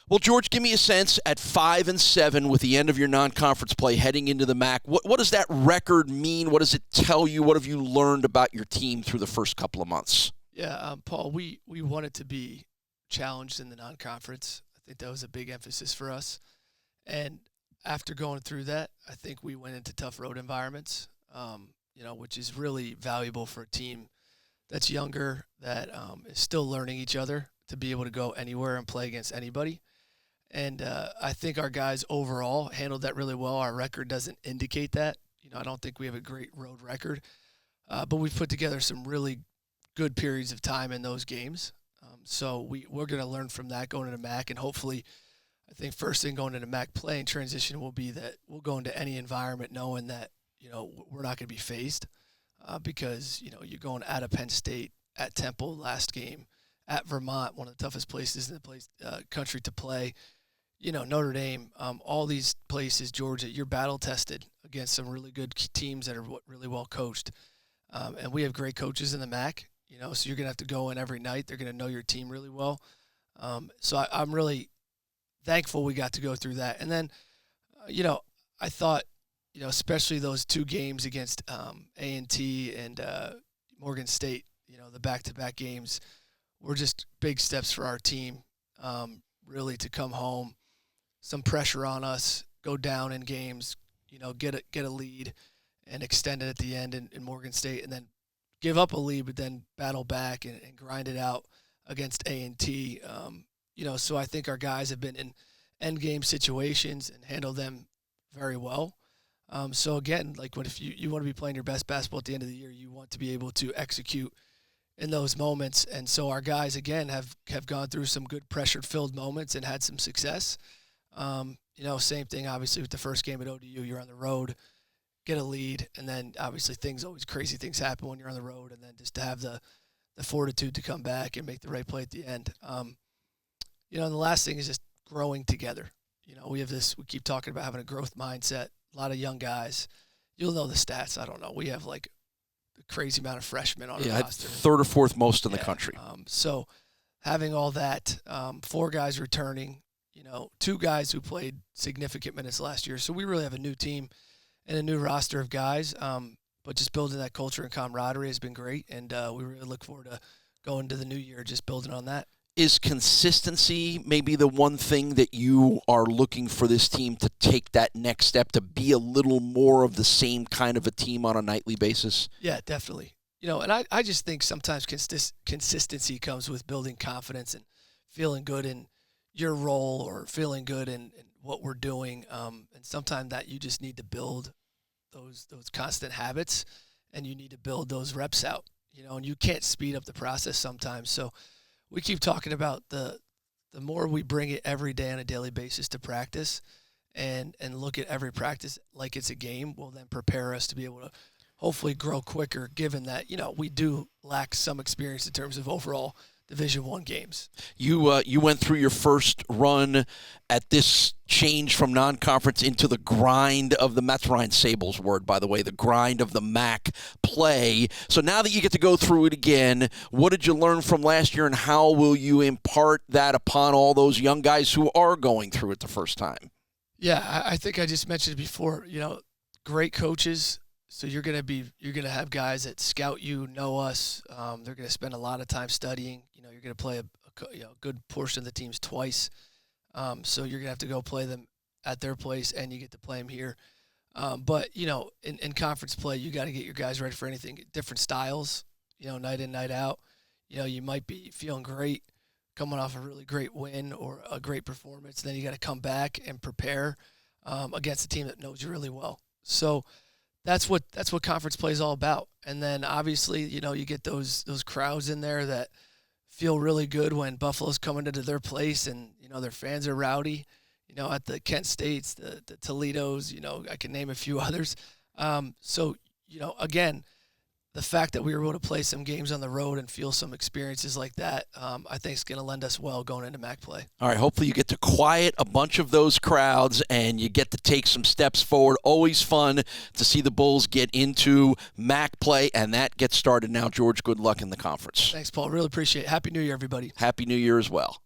Well, George, give me a sense at 5-7 with the end of your non-conference play heading into the MAC. What does that record mean? What does it tell you? What have you learned about your team through the first couple of months? Yeah, Paul, we wanted to be challenged in the non-conference. I think that was a big emphasis for us. And after going through that, I think we went into tough road environments, which is really valuable for a team that's younger, that is still learning each other to be able to go anywhere and play against anybody. And I think our guys overall handled that really well. Our record doesn't indicate that. I don't think we have a great road record, but we've put together some really good periods of time in those games. So we're going to learn from that going into MAC, and hopefully, I think first thing going into MAC play and transition will be that we'll go into any environment knowing that we're not going to be phased because you're going out of Penn State, at Temple last game, at Vermont, one of the toughest places in the country to play. Notre Dame, all these places, Georgia, you're battle tested against some really good teams that are really well coached. And we have great coaches in the MAC, so you're going to have to go in every night. They're going to know your team really well. So I'm really thankful we got to go through that. And then, I thought, especially those two games against A&T and Morgan State, the back-to-back games were just big steps for our team, really to come home. Some pressure on us, go down in games, get a lead and extend it at the end in Morgan State, and then give up a lead, but then battle back and grind it out against A&T. So I think our guys have been in end game situations and handled them very well. So again, if you want to be playing your best basketball at the end of the year, you want to be able to execute in those moments. And so our guys, again, have gone through some good pressure-filled moments and had some success. Same thing, obviously, with the first game at ODU. You're on the road, get a lead, and then obviously crazy things happen when you're on the road, and then just to have the fortitude to come back and make the right play at the end. And the last thing is just growing together. We keep talking about having a growth mindset, a lot of young guys. You'll know the stats. I don't know. We have a crazy amount of freshmen on our roster. Third or fourth most in the country. So having all that, 4 guys returning, 2 guys who played significant minutes last year. So we really have a new team and a new roster of guys. But just building that culture and camaraderie has been great, and we really look forward to going to the new year just building on that. Is consistency maybe the one thing that you are looking for this team to take that next step, to be a little more of the same kind of a team on a nightly basis? Yeah, definitely. And I just think sometimes consistency comes with building confidence and feeling good in your role or feeling good in what we're doing. And sometimes that you just need to build those constant habits, and you need to build those reps out, and you can't speed up the process sometimes. So we keep talking about the more we bring it every day on a daily basis to practice and look at every practice like it's a game, will then prepare us to be able to hopefully grow quicker, given that, we do lack some experience in terms of overall Division I games. You went through your first run at this change from non-conference into the grind of that's Ryan Sable's word, by the way, the grind of the MAC play. So now that you get to go through it again, what did you learn from last year, and how will you impart that upon all those young guys who are going through it the first time? Yeah, I think I just mentioned it before, great coaches. So you're gonna have guys that scout you, know us. They're gonna spend a lot of time studying. You're gonna play a good portion of the teams twice. So you're gonna have to go play them at their place, and you get to play them here. But in conference play, you got to get your guys ready for anything. Different styles, night in, night out. You might be feeling great, coming off a really great win or a great performance. Then you got to come back and prepare against a team that knows you really well. So that's what conference play is all about. And then obviously, you get those crowds in there that feel really good when Buffalo's coming into their place, and their fans are rowdy. At the Kent States, the Toledos, I can name a few others. So again, the fact that we were able to play some games on the road and feel some experiences like that, I think is going to lend us well going into MAC play. All right, hopefully you get to quiet a bunch of those crowds and you get to take some steps forward. Always fun to see the Bulls get into MAC play, and that gets started now. George, good luck in the conference. Thanks, Paul. Really appreciate it. Happy New Year, everybody. Happy New Year as well.